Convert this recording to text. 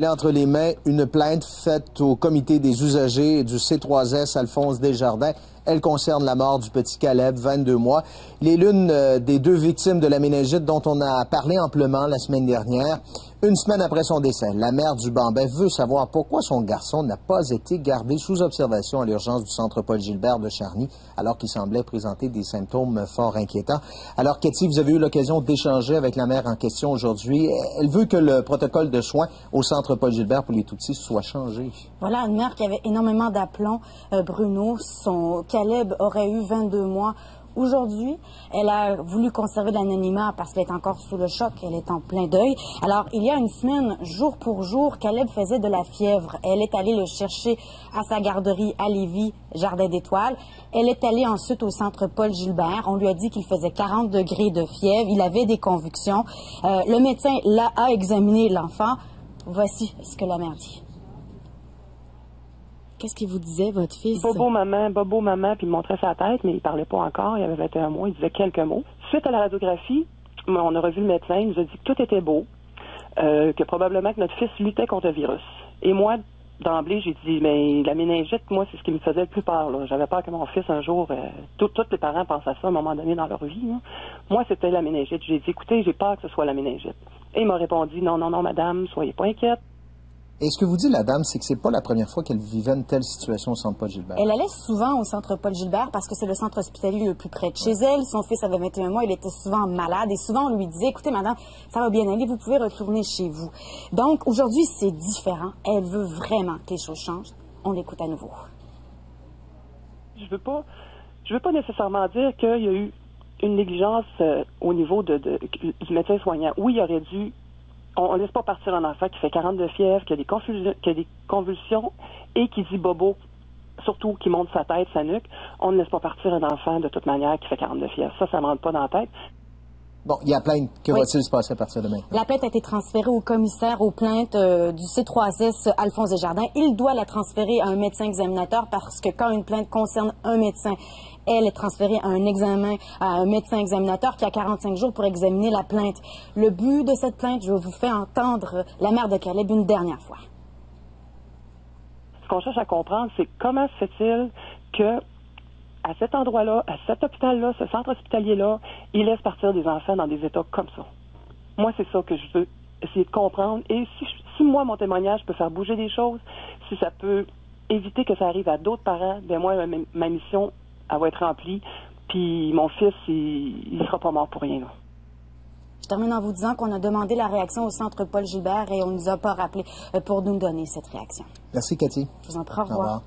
Entre les mains, une plainte faite au comité des usagers du C3S Alphonse Desjardins. Elle concerne la mort du petit Caleb, 22 mois. Il est l'une des deux victimes de la méningite dont on a parlé amplement la semaine dernière. Une semaine après son décès, la mère du bambin veut savoir pourquoi son garçon n'a pas été gardé sous observation à l'urgence du centre Paul-Gilbert de Charny, alors qu'il semblait présenter des symptômes fort inquiétants. Alors, Cathy, vous avez eu l'occasion d'échanger avec la mère en question aujourd'hui. Elle veut que le protocole de soins au centre Paul-Gilbert pour les tout-petits soit changé. Voilà, une mère qui avait énormément d'aplomb. Bruno, son Caleb aurait eu 22 mois. Aujourd'hui, elle a voulu conserver l'anonymat parce qu'elle est encore sous le choc, elle est en plein deuil. Alors, il y a une semaine, jour pour jour, Caleb faisait de la fièvre. Elle est allée le chercher à sa garderie à Lévis, Jardin d'Étoiles. Elle est allée ensuite au centre Paul-Gilbert. On lui a dit qu'il faisait 40 degrés de fièvre, il avait des convulsions. Le médecin a examiné l'enfant. Voici ce que la mère dit. Qu'est-ce qu'il vous disait, votre fils? Bobo, maman, puis il me montrait sa tête, mais il parlait pas encore, il avait 21 mois, il disait quelques mots. Suite à la radiographie, on a revu le médecin, il nous a dit que tout était beau, que probablement que notre fils luttait contre le virus. Et moi, d'emblée, j'ai dit, mais la méningite, moi, c'est ce qui me faisait le plus peur, là. J'avais peur que mon fils, un jour, tous les parents pensent à ça à un moment donné dans leur vie, là. Moi, c'était la méningite. J'ai dit, écoutez, j'ai peur que ce soit la méningite. Et il m'a répondu, non, madame, soyez pas inquiète. Et ce que vous dit la dame, c'est que c'est pas la première fois qu'elle vivait une telle situation au centre Paul-Gilbert. Elle allait souvent au centre Paul-Gilbert parce que c'est le centre hospitalier le plus près de chez elle. Son fils avait 21 mois, il était souvent malade et souvent on lui disait, écoutez madame, ça va bien aller, vous pouvez retourner chez vous. Donc aujourd'hui, c'est différent. Elle veut vraiment que les choses changent. On l'écoute à nouveau. Je veux pas nécessairement dire qu'il y a eu une négligence au niveau du médecin soignant. Oui, il aurait dû. On ne laisse pas partir un enfant qui fait 40 de fièvre, qui a des convulsions et qui dit bobo, surtout qui monte sa tête, sa nuque. On ne laisse pas partir un enfant de toute manière qui fait 40 de fièvre. Ça me rentre pas dans la tête. Bon, il y a plainte. Que va-t-il se passer à partir de maintenant? La plainte a été transférée au commissaire aux plaintes du C3S Alphonse Desjardins. Il doit la transférer à un médecin examinateur parce que quand une plainte concerne un médecin, elle est transférée à un médecin examinateur qui a 45 jours pour examiner la plainte. Le but de cette plainte, je vous fais entendre la mère de Caleb une dernière fois. Ce qu'on cherche à comprendre, c'est comment se fait-il que à cet endroit-là, à cet hôpital-là, ce centre hospitalier-là, il laisse partir des enfants dans des états comme ça. Moi, c'est ça que je veux essayer de comprendre. Et si moi, mon témoignage peut faire bouger des choses, si ça peut éviter que ça arrive à d'autres parents, bien moi, ma mission, elle va être remplie. Puis mon fils, il sera pas mort pour rien, là. Je termine en vous disant qu'on a demandé la réaction au centre Paul-Gilbert et on ne nous a pas rappelé pour nous donner cette réaction. Merci, Cathy. Je vous en prie, au revoir.